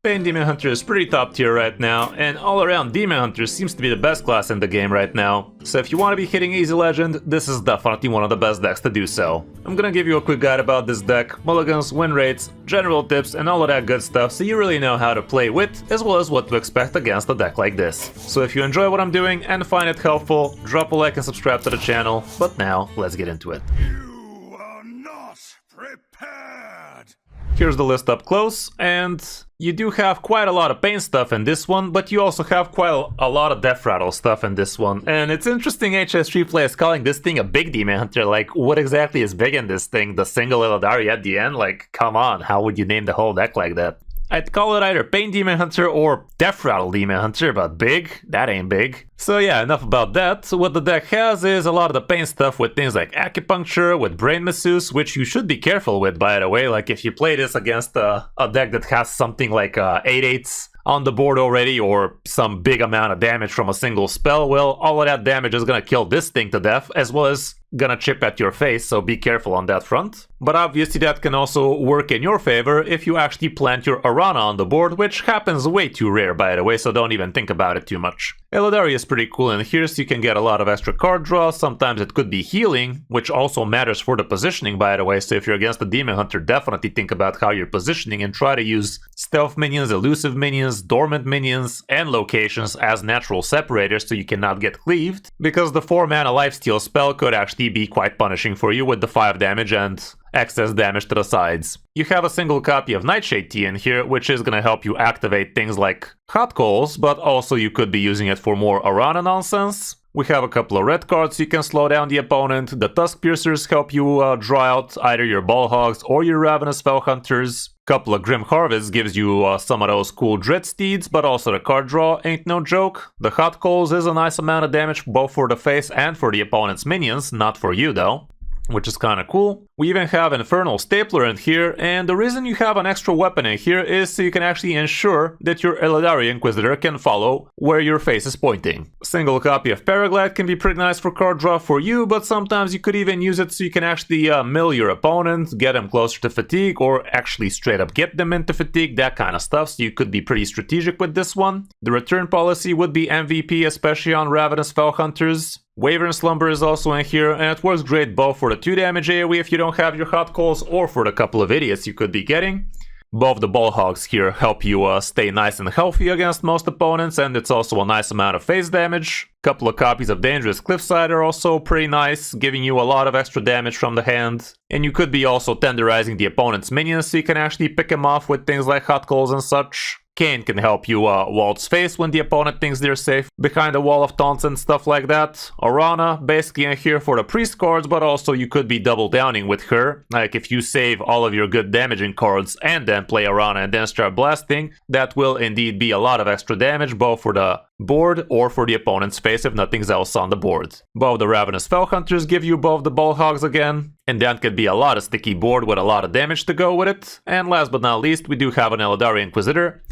Pain Demon Hunter is pretty top tier right now, and all around Demon Hunter seems to be the best class in the game right now. So if you want to be hitting easy legend, this is definitely one of the best decks to do so. I'm gonna give you a quick guide about this deck, mulligans, win rates, general tips, and all of that good stuff so you really know how to play with, as well as what to expect against a deck like this. So if you enjoy what I'm doing and find it helpful, drop a like and subscribe to the channel, but now let's get into it. You are not prepared! Here's the list up close, and you do have quite a lot of pain stuff in this one, but you also have quite a lot of death rattle stuff in this one. And it's interesting HS3 Play is calling this thing a big Demon Hunter. Like, what exactly is big in this thing? The single Eladari at the end? Like, come on, how would you name the whole deck like that? I'd call it either Pain Demon Hunter or Death Rattle Demon Hunter, but big? That ain't big. So yeah, enough about that. What the deck has is a lot of the pain stuff with things like Acupuncture, with Brain Masseuse, which you should be careful with, by the way. Like, if you play this against a deck that has something like 8/8s on the board already, or some big amount of damage from a single spell, well, all of that damage is gonna kill this thing to death, as well as gonna chip at your face, so be careful on that front. But obviously that can also work in your favor if you actually plant your Arana on the board, which happens way too rare, by the way, so don't even think about it too much. Eladari is pretty cool in here, so you can get a lot of extra card draw. Sometimes it could be healing, which also matters for the positioning, by the way, so if you're against a Demon Hunter, definitely think about how you're positioning and try to use stealth minions, elusive minions, dormant minions, and locations as natural separators so you cannot get cleaved, because the 4-mana lifesteal spell could actually be quite punishing for you with the 5 damage and excess damage to the sides. You have a single copy of Nightshade Tea in here, which is gonna help you activate things like Hot Coals, but also you could be using it for more Arana nonsense. We have a couple of red cards so you can slow down the opponent. The Tusk Piercers help you draw out either your Ball Hogs or your Ravenous Fell Hunters. Couple of Grim Harvests gives you some of those cool Dread Steeds, but also the card draw ain't no joke. The Hot Coals is a nice amount of damage both for the face and for the opponent's minions, not for you though, which is kinda cool. We even have Infernal Stapler in here, and the reason you have an extra weapon in here is so you can actually ensure that your Eladari Inquisitor can follow where your face is pointing. Single copy of Paraglide can be pretty nice for card draw for you, but sometimes you could even use it so you can actually mill your opponent, get them closer to fatigue, or actually straight up get them into fatigue, that kind of stuff, so you could be pretty strategic with this one. The return policy would be MVP, especially on Ravenous Fell Hunters. Wyvern Slumber is also in here, and it works great both for the 2 damage AoE if you don't have your Hot Coals, or for the couple of idiots you could be getting. Both the Ball Hogs here help you stay nice and healthy against most opponents, and it's also a nice amount of face damage. Couple of copies of Dangerous Cliffside are also pretty nice, giving you a lot of extra damage from the hand. And you could be also tenderizing the opponent's minions, so you can actually pick them off with things like Hot Coals and such. Kain can help you waltz face when the opponent thinks they're safe behind a wall of taunts and stuff like that. Arana, basically in here for the priest cards, but also you could be double downing with her. Like, if you save all of your good damaging cards and then play Arana and then start blasting, that will indeed be a lot of extra damage, both for the board or for the opponent's face if nothing's else on the board. Both the Ravenous Fell Hunters give you both the Ball Hogs again, and that could be a lot of sticky board with a lot of damage to go with it. And last but not least, we do have an Eladari Inquisitor,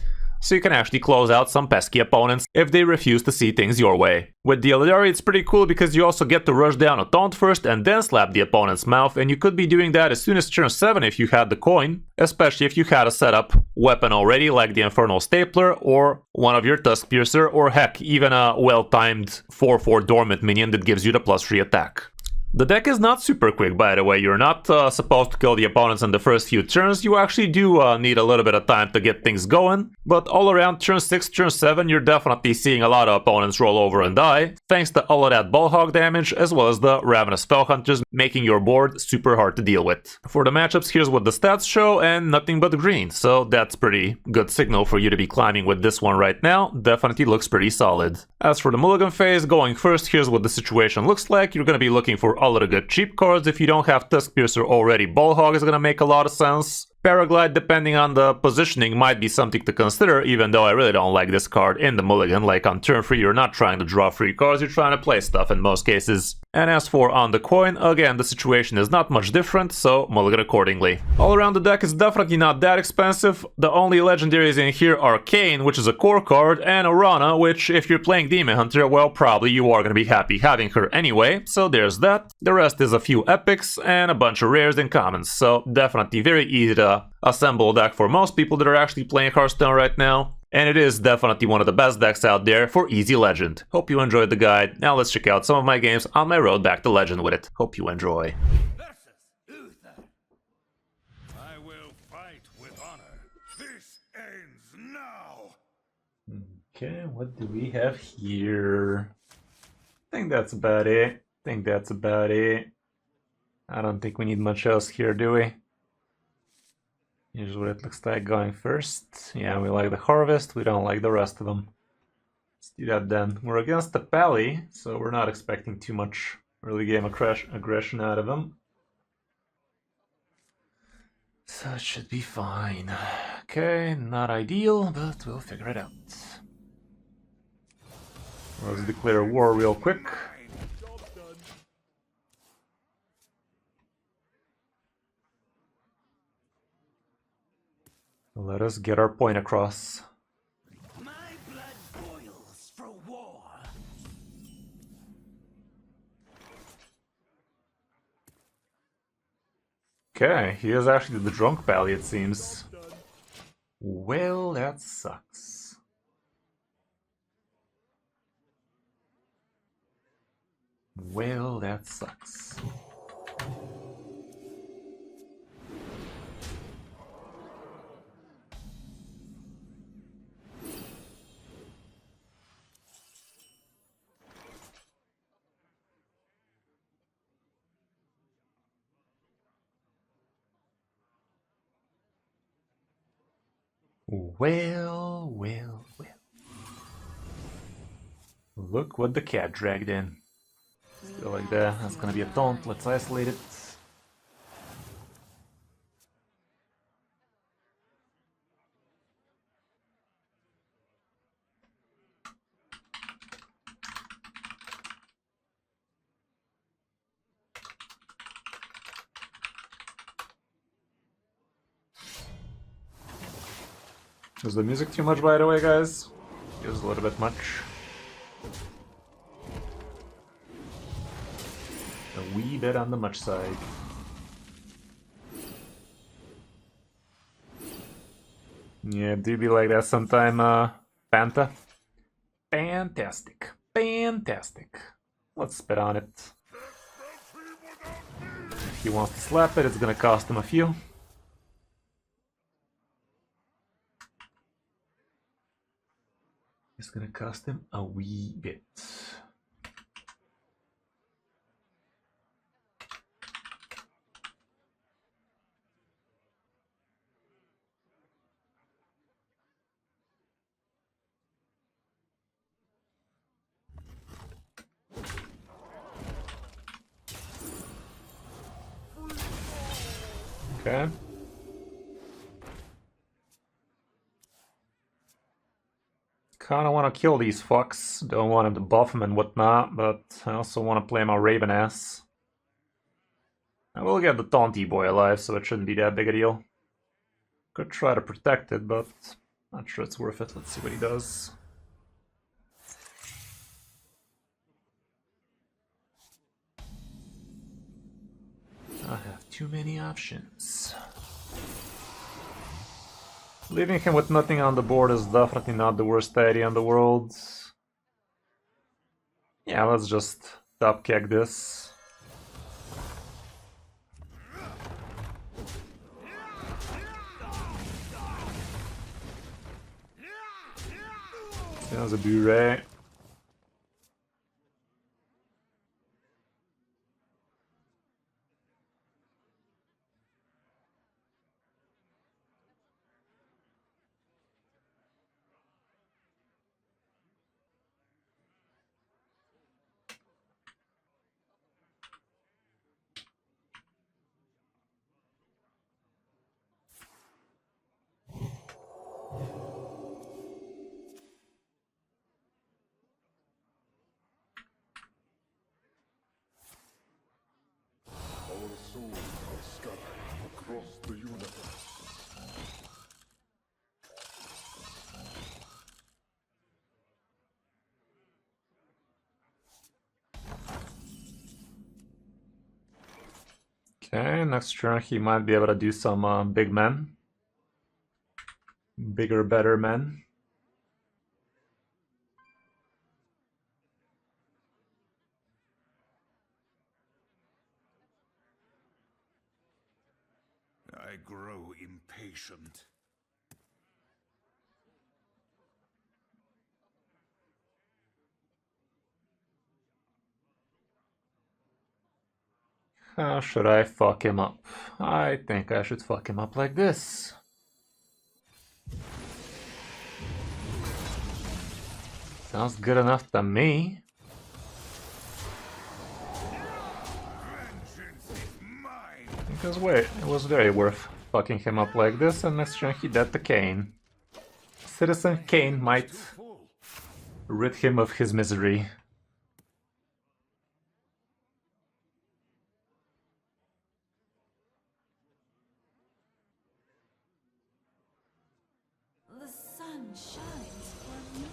so you can actually close out some pesky opponents if they refuse to see things your way. With the Eladari, it's pretty cool because you also get to rush down a taunt first and then slap the opponent's mouth, and you could be doing that as soon as turn 7 if you had the coin, especially if you had a setup weapon already like the Infernal Stapler or one of your Tusk Piercer, or heck, even a well-timed 4/4 Dormant minion that gives you the +3 attack. The deck is not super quick, by the way. You're not supposed to kill the opponents in the first few turns. You actually do need a little bit of time to get things going. But all around turn 6, turn 7, you're definitely seeing a lot of opponents roll over and die, thanks to all of that Ball Hog damage, as well as the Ravenous Fell Hunters, making your board super hard to deal with. For the matchups, here's what the stats show, and nothing but green. So that's pretty good signal for you to be climbing with this one right now. Definitely looks pretty solid. As for the mulligan phase, going first, here's what the situation looks like. You're going to be looking for all of the good cheap cards. If you don't have Tusk Piercer already, Ball Hog is gonna make a lot of sense. Paraglide, depending on the positioning, might be something to consider, even though I really don't like this card in the mulligan. Like, on turn 3, you're not trying to draw free cards, you're trying to play stuff in most cases. And as for on the coin, again, the situation is not much different, so mulligan accordingly. All around the deck is definitely not that expensive. The only legendaries in here are Kayn, which is a core card, and Orana, which if you're playing Demon Hunter, well, probably you are gonna be happy having her anyway, so there's that. The rest is a few epics and a bunch of rares and commons, so definitely very easy to assemble a deck for most people that are actually playing Hearthstone right now. And it is definitely one of the best decks out there for easy Legend. Hope you enjoyed the guide. Now let's check out some of my games on my road back to Legend with it. Hope you enjoy. I will fight with honor. This ends now. Okay, what do we have here? I think that's about it. I don't think we need much else here, do we? Here's what it looks like going first. Yeah, we like the Harvest, we don't like the rest of them. Let's do that then. We're against the Pally, so we're not expecting too much early game aggression out of them. So it should be fine. Okay, not ideal, but we'll figure it out. Let's declare war real quick. Let us get our point across. My blood boils for war. Okay, he is actually the drunk Pally, it seems. Well, that sucks. Well, that sucks. Well. Look what the cat dragged in. Still like that. That's gonna be a taunt. Let's isolate it. Is the music too much, by the way, guys? Feels a little bit much. A wee bit on the much side. Yeah, do be like that sometime, Panta. Fantastic. Let's spit on it. If he wants to slap it, it's gonna cost him a few. It's gonna cost him a wee bit. Okay. Kinda wanna kill these fucks. Don't want him to buff him and whatnot, but I also wanna play my Raven ass. I will get the Taunty boy alive, so it shouldn't be that big a deal. Could try to protect it, but not sure it's worth it. Let's see what he does. I have too many options. Leaving him with nothing on the board is definitely not the worst idea in the world. Yeah, let's just top kick this. There's a Bure. Okay, next turn he might be able to do some big men. Bigger, better men. I grow impatient. How should I fuck him up? I think I should fuck him up like this. Sounds good enough to me. Vengeance is mine. Because wait, it was very worth fucking him up like this, and next turn he dead to Kane. Citizen Kane might Full. rid him of his misery. The sun shines for me.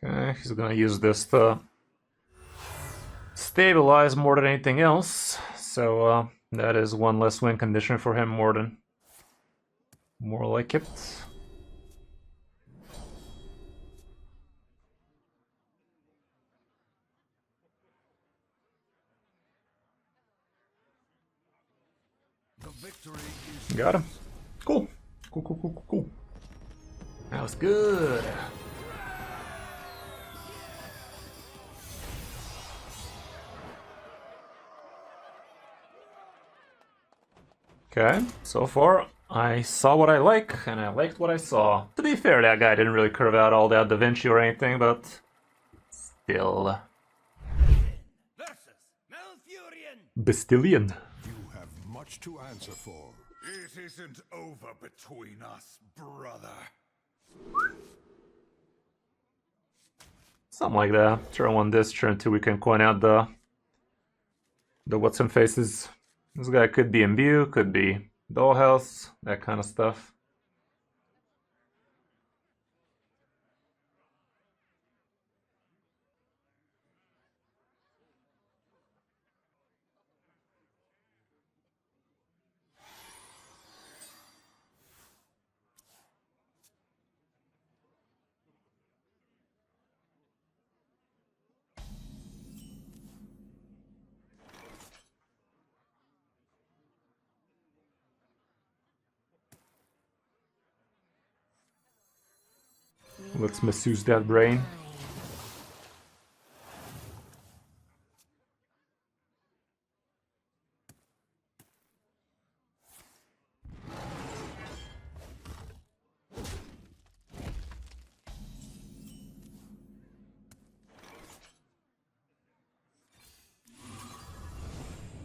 Okay, he's gonna use this to stabilize more than anything else. So that is one less win condition for him, more like it. The victory is Got him. Cool. Cool. That was good. Okay, so far I saw what I like, and I liked what I saw. To be fair, that guy didn't really curve out all that Da Vinci or anything, but still. versus Malfurion. Bastillion. You have much to answer for. It isn't over between us, brother. Something like that. Turn 1 this, turn 2 we can coin out the what's in faces. This guy could be Imbue, could be Dollhouse, that kind of stuff. Let's misuse that brain.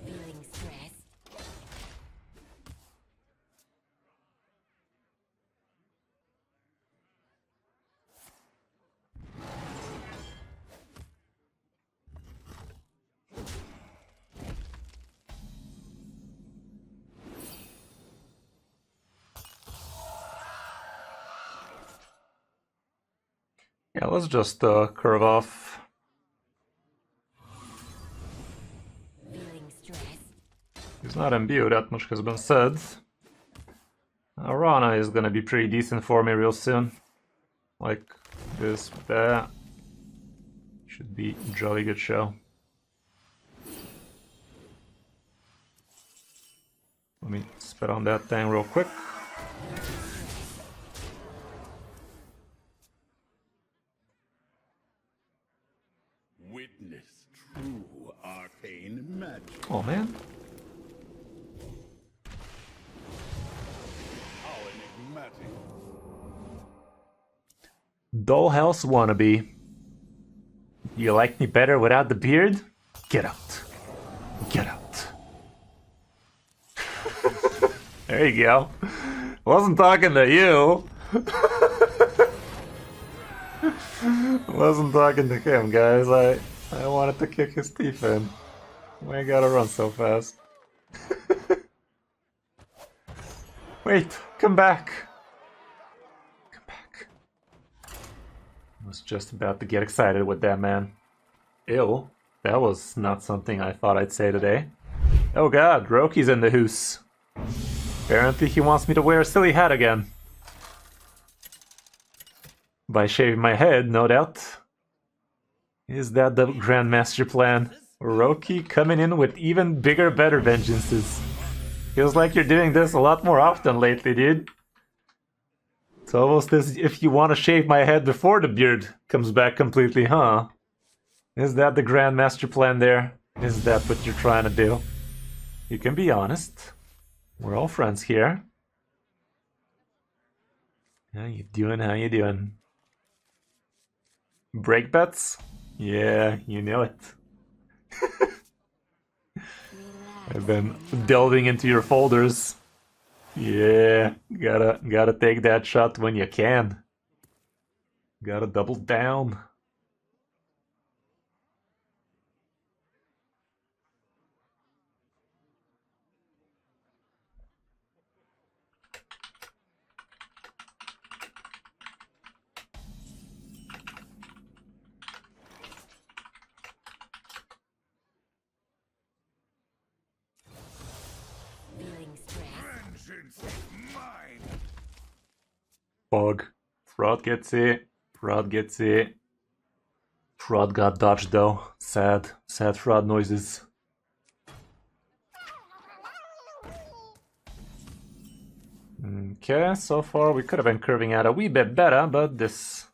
Feeling stressed? Yeah, let's just curve off. Feeling stressed? He's not imbued, that much has been said. Rana is gonna be pretty decent for me real soon. Like this, that. Should be a jolly good show. Let me spit on that thing real quick. Witness true arcane magic. Oh man. How enigmatic. Dollhouse wannabe. You like me better without the beard? Get out. Get out. There you go. Wasn't talking to you. Wasn't talking to him, guys. I wanted to kick his teeth in. Why you gotta run so fast? Wait. Come back. Come back. I was just about to get excited with that, man. Ew. That was not something I thought I'd say today. Oh god, Roki's in the hoose. Apparently he wants me to wear a silly hat again. By shaving my head, no doubt. Is that the Grandmaster plan? Roki coming in with even bigger, better vengeances. Feels like you're doing this a lot more often lately, dude. It's almost as if you want to shave my head before the beard comes back completely, huh? Is that the Grandmaster plan there? Is that what you're trying to do? You can be honest. We're all friends here. How you doing? How you doing? Break bets? Yeah, you know it. I've been delving into your folders. Yeah, gotta take that shot when you can. Gotta double down. Feeling stressed? Vengeance is mine. Bug. Fraud gets it. Fraud gets it. Fraud got dodged though. Sad. Sad fraud noises. Okay, so far we could have been curving out a wee bit better, but this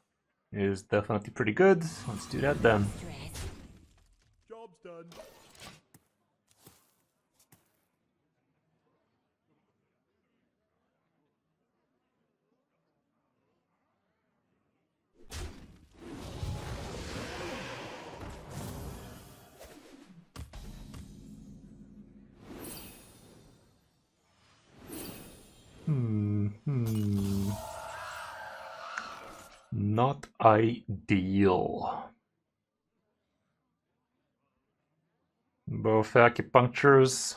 is definitely pretty good. Let's do that then. Stress? Job's done. Not ideal. Both acupunctures.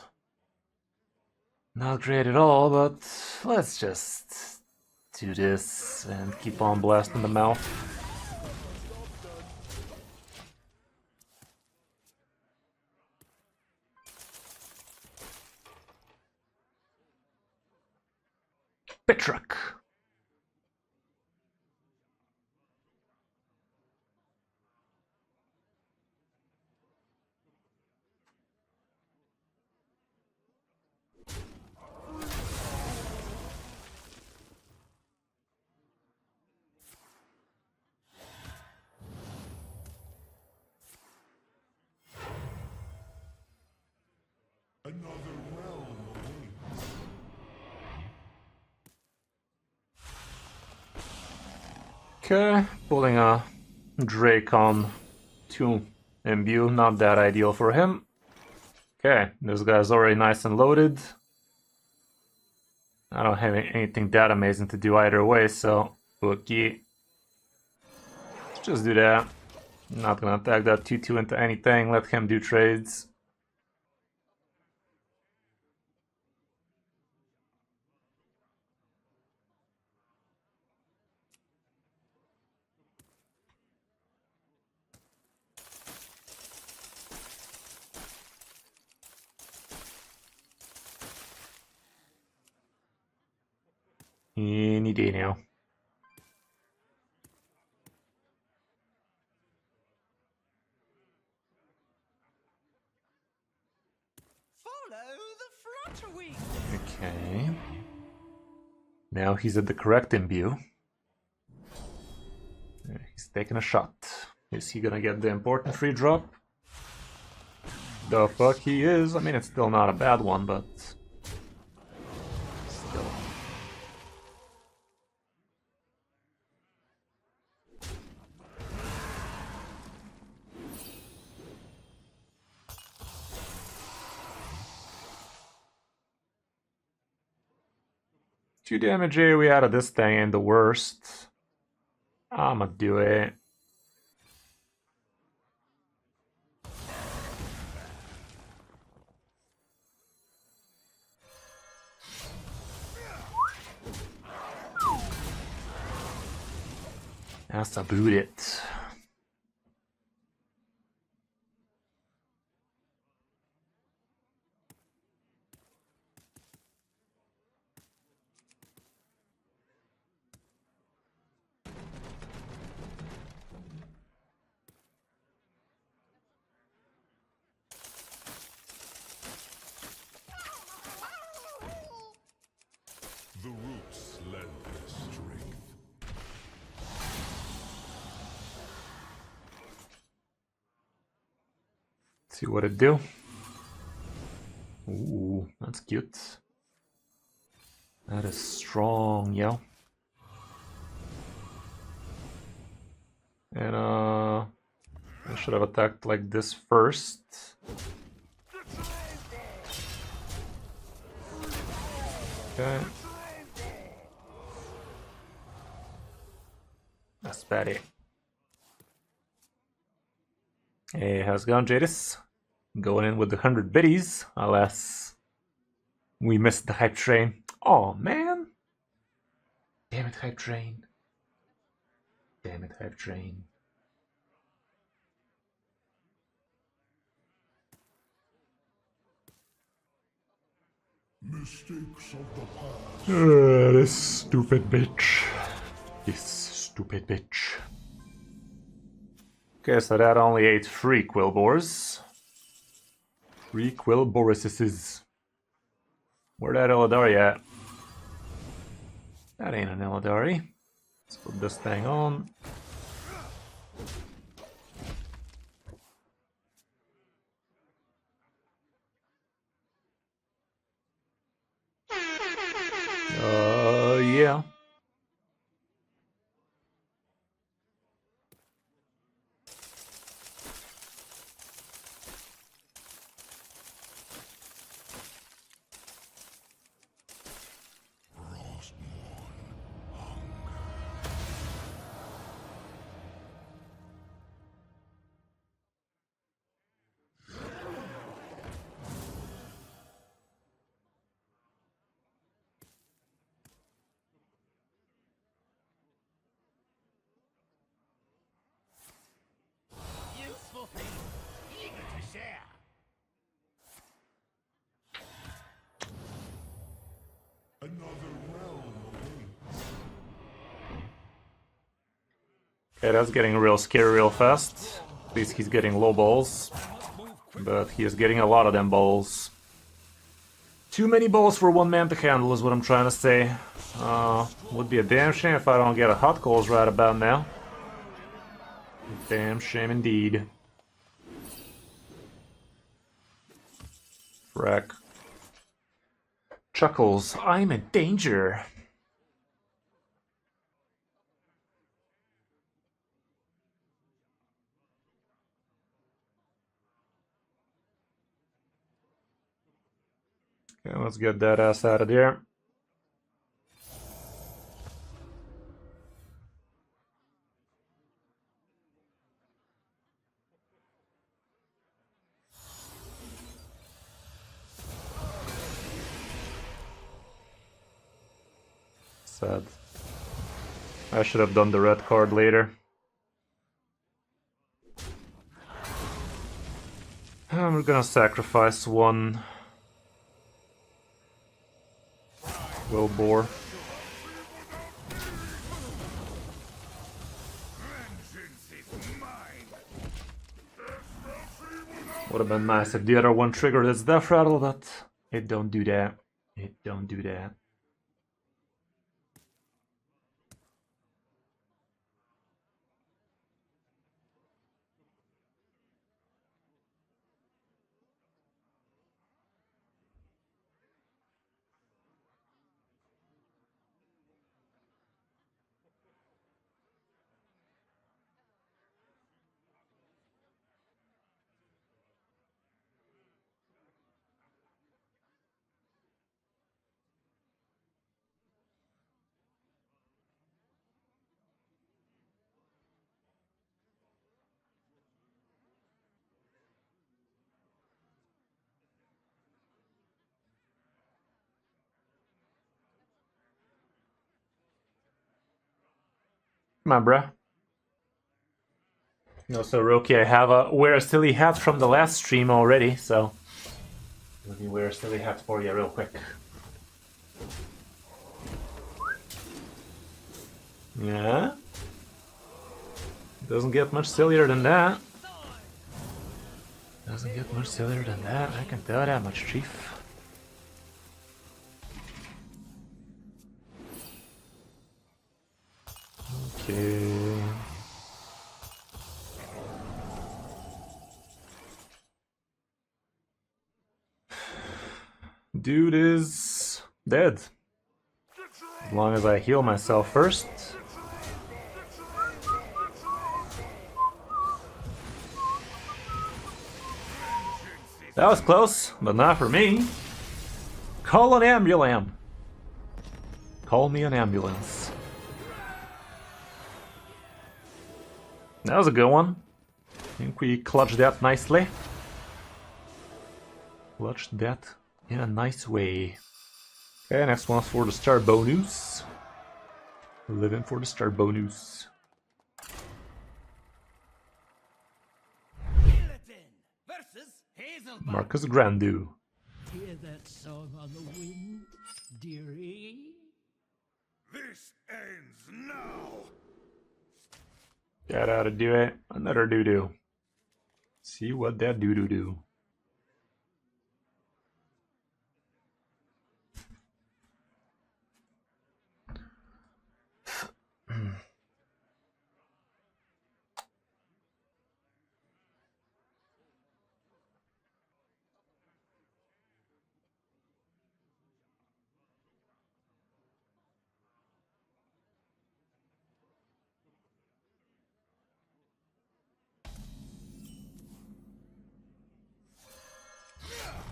Not great at all, but let's just do this and keep on blasting the mouth. Pitruck. Another realm awaits. Okay, pulling a Drake on 2 imbue, not that ideal for him. Okay, this guy's already nice and loaded. I don't have anything that amazing to do either way, so bookie. Let's just do that. Not gonna tag that 2-2 into anything, let him do trades. Any day now. Okay. Now he's at the correct imbue. He's taking a shot. Is he gonna get the important free drop? The fuck he is. I mean, it's still not a bad one, but still. Two damage AoE out of this thing ain't the worst. I'ma do it. That's about it. The roots lend their strength. See what it do. Ooh, that's cute. That is strong, yeah. And I should have attacked like this first. Okay. That's Patty. Hey, how's it going, Jadis? Going in with the 100 biddies. Alas, we missed the hype train. Oh man! Damn it, hype train. Damn it, hype train. Mistakes of the past. This stupid bitch. This stupid bitch. Okay, so that only ate 3 Quillbores. 3 Quillborises. Where that Illidari at? That ain't an Illidari. Let's put this thing on. Yeah. Useful things, eager to share. Another realm awaits. Okay, that's getting real scary real fast. At least he's getting low balls. But he is getting a lot of them balls. Too many balls for one man to handle is what I'm trying to say. Would be a damn shame if I don't get a hot calls right about now. Damn shame indeed. Frack. Chuckles, I'm in danger. Okay, let's get that ass out of there. Sad. I should have done the red card later. We're gonna sacrifice one Wilbur. Would have been nice if the other one triggered its death rattle, but it don't do that. It don't do that. Come on, bruh. No, so Roki, I have a wear a silly hat from the last stream already, so let me wear a silly hat for you real quick. Yeah. Doesn't get much sillier than that. Doesn't get much sillier than that, I can tell that much, Chief. Okay. Dude is dead. As long as I heal myself first. That was close, but not for me. Call an ambulance. Call me an ambulance. That was a good one. I think we clutched that nicely. Clutched that in a nice way. Okay, next one's for the star bonus. Living for the star bonus. Marcus Grandu. Hear that song on the wind, dearie? This ends now. That ought to do it. Another doo-doo. See what that doo-doo do.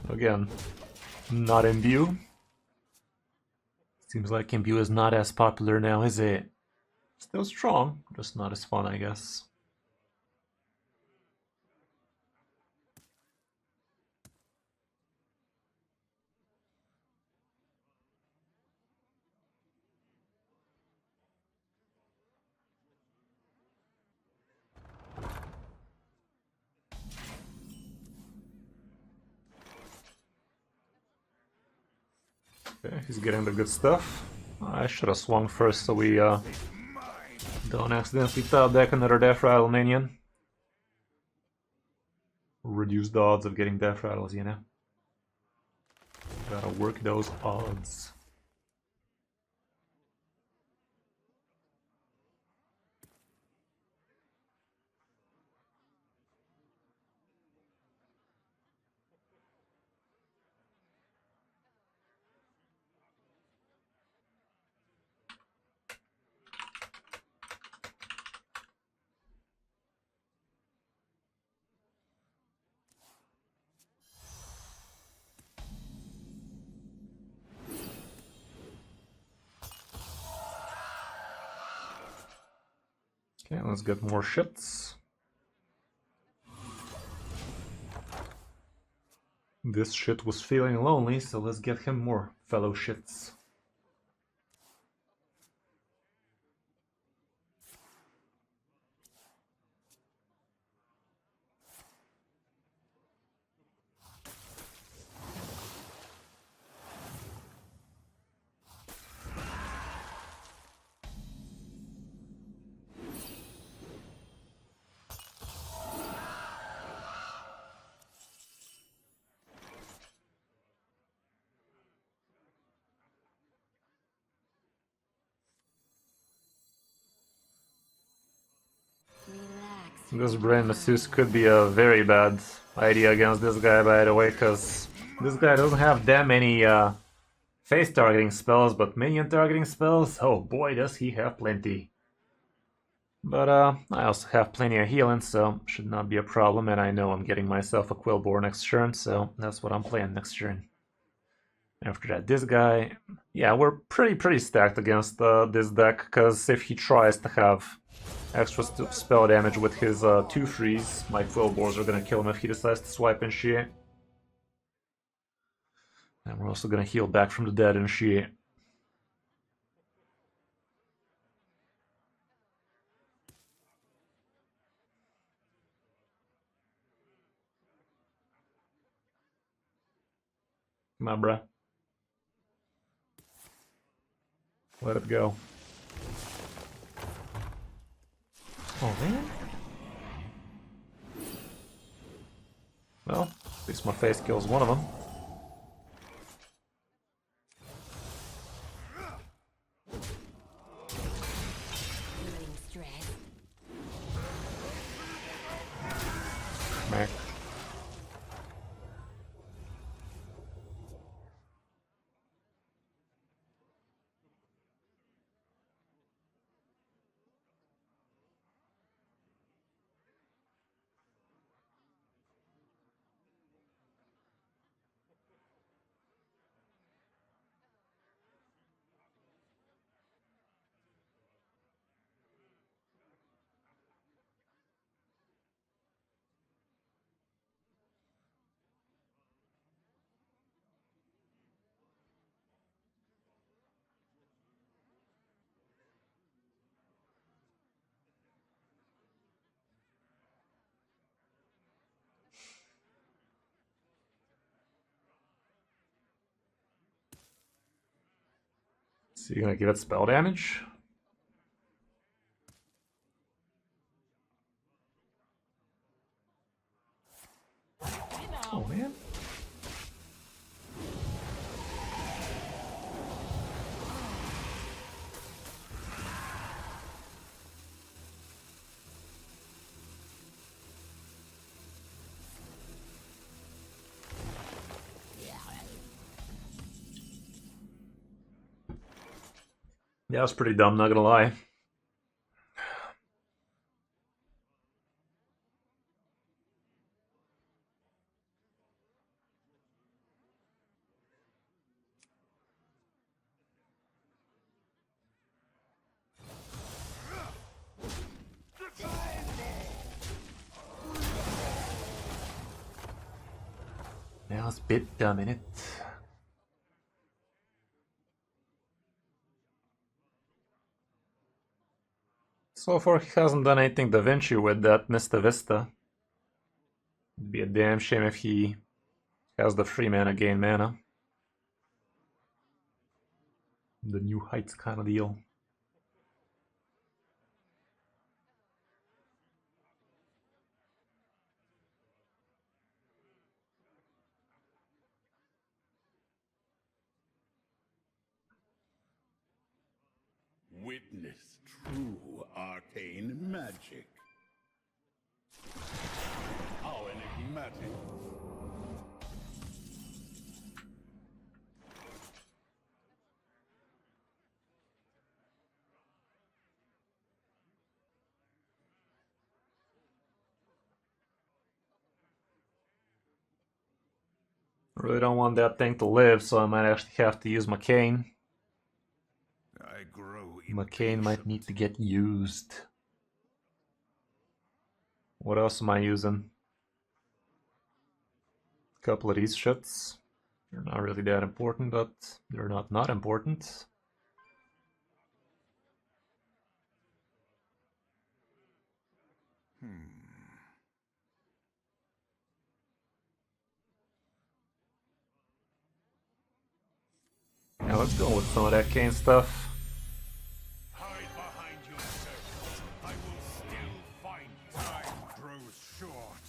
Again, not Imbue. Seems like Imbue is not as popular now, is it? Still strong, just not as fun, I guess. Okay, he's getting the good stuff. I should have swung first so we don't accidentally top deck another Death Rattle minion. Reduce the odds of getting Death Rattles, you know? Gotta work those odds. Okay, let's get more shits. This shit was feeling lonely, so let's get him more fellow shits. This brain masseuse could be a very bad idea against this guy, by the way, because this guy doesn't have that many face targeting spells, but minion targeting spells, oh boy does he have plenty. But I also have plenty of healing, so should not be a problem, and I know I'm getting myself a Quillbore next turn, so that's what I'm playing next turn. After that, this guy, yeah, we're pretty stacked against this deck, because if he tries to have extra spell damage with his 2-freeze, my Quillbores are gonna kill him if he decides to swipe and shit. And we're also gonna heal back from the dead and shit. Come on, bruh. Let it go. Oh, man. Well, at least my face kills one of them. Feeling stressed. Mac. So you're gonna give it spell damage? Oh man. Yeah, that's pretty dumb, not gonna lie. Yeah, that's a bit dumb, innit? So far, he hasn't done anything Da Vinci with that Mista Vista. It'd be a damn shame if he has the free mana gain mana. The New Heights kind of deal. Witness true arcane magic. How enigmatic. I really don't want that thing to live, so I might actually have to use my cane. I grow My cane might need to get used. What else am I using? A couple of these shits. They're not really that important, but they're not important. Now let's go with some of that cane stuff. Hide behind your circle. I will still find you. Time grows short.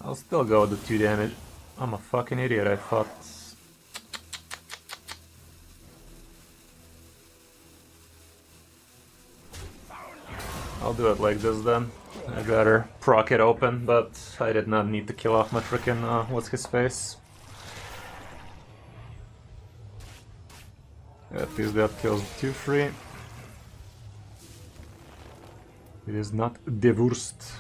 I'll still go with the 2 damage. I'm a fucking idiot, I thought. I'll do it like this then. I'd rather proc it open, but I did not need to kill off my frickin' what's his face. At least that kills the 2 free. It is not divorced.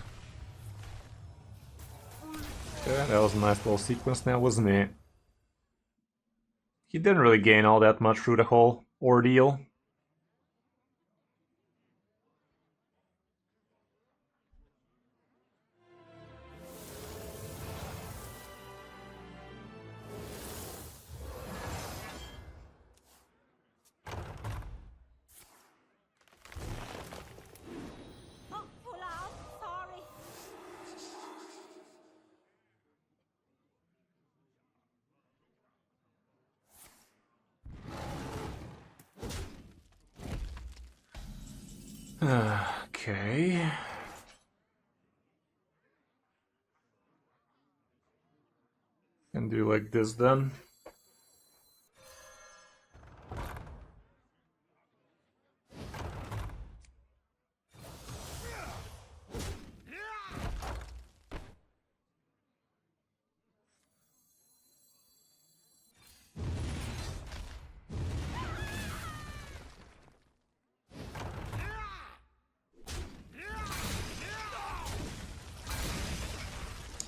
Okay, that was a nice little sequence now, wasn't it? He didn't really gain all that much through the whole ordeal. Oh, full out. Sorry. Okay. Can do like this then.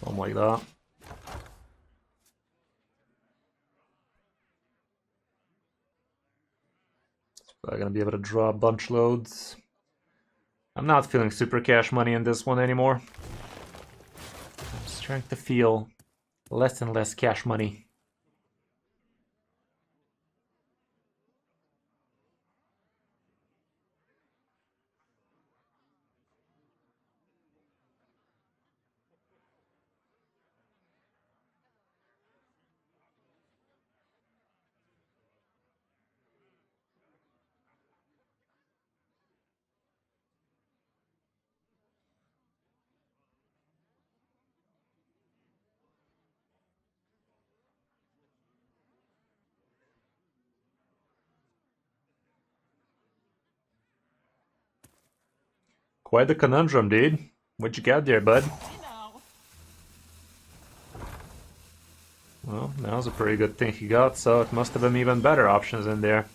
Something like that. I'm gonna be able to draw bunch loads. I'm not feeling super cash money in this one anymore. I'm starting to feel less and less cash money. Quite the conundrum, dude. What you got there, bud? Well, that was a pretty good thing he got, so it must have been even better options in there.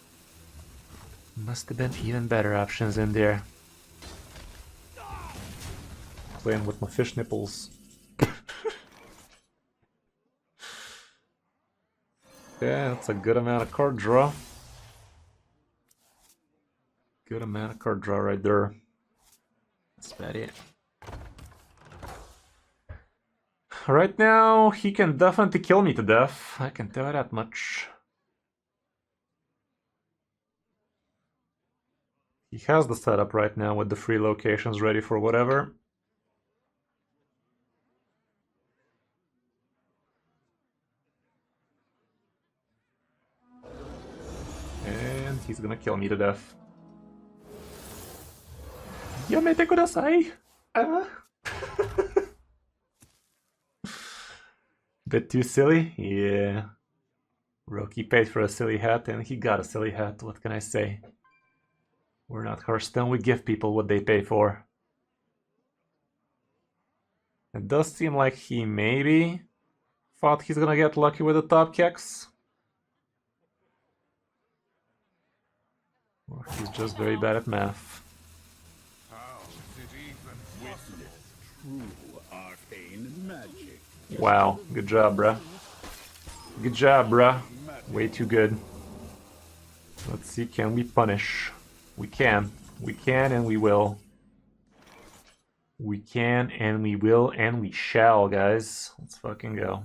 Must have been even better options in there. Playing with my fish nipples. Yeah, that's a good amount of card draw. Good amount of card draw right there. That's about it. Right now, he can definitely kill me to death. I can tell you that much. He has the setup right now with the free locations ready for whatever. And he's gonna kill me to death. Yamete kudasai! Bit too silly? Yeah. Roki paid for a silly hat and he got a silly hat, what can I say? We're not Hearthstone, we give people what they pay for. It does seem like he maybe thought he's gonna get lucky with the top kicks. Or he's just very bad at math. How is it even possible? True arcane magic. Wow, good job, bruh. Good job, bruh. Way too good. Let's see, can we punish? We can. We can and we will. We can and we will and we shall, guys. Let's fucking go.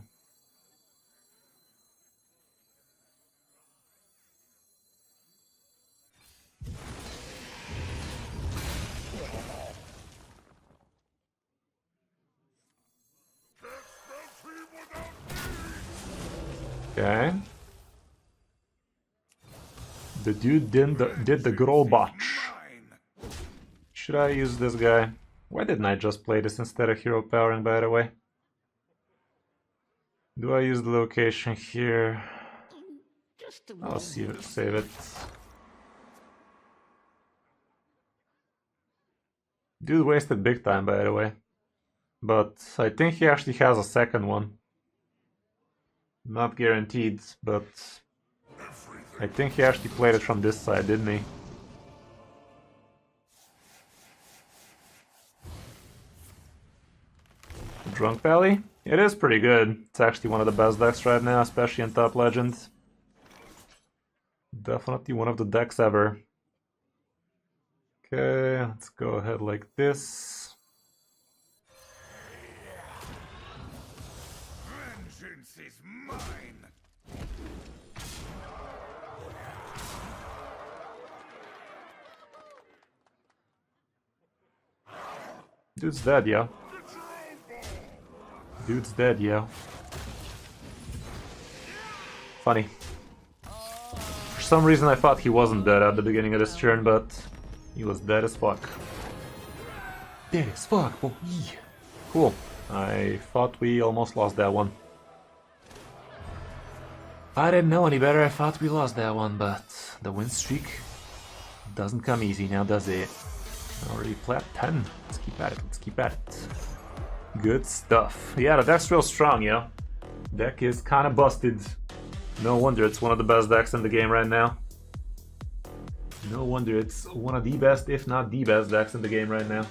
Okay. The dude did the good old botch. Should I use this guy? Why didn't I just play this instead of hero powering, by the way? Do I use the location here? I'll save it. Dude wasted big time, by the way. But I think he actually has a second one. Not guaranteed, but I think he actually played it from this side, didn't he? Drunk Valley? It is pretty good. It's actually one of the best decks right now, especially in Top Legend. Definitely one of the decks ever. Okay, let's go ahead like this. Vengeance is mine. Dude's dead, yo. Dude's dead, yo. Funny. For some reason I thought he wasn't dead at the beginning of this turn, but He was dead as fuck. Dead as fuck, boy. Cool. I thought we almost lost that one. I didn't know any better. I thought we lost that one, but the win streak doesn't come easy now, does it? Already plat 10. Let's keep at it. Let's keep at it. Good stuff. Yeah, the deck's real strong, yo. Deck is kind of busted. No wonder it's one of the best decks in the game right now. No wonder it's one of the best, if not the best decks in the game right now.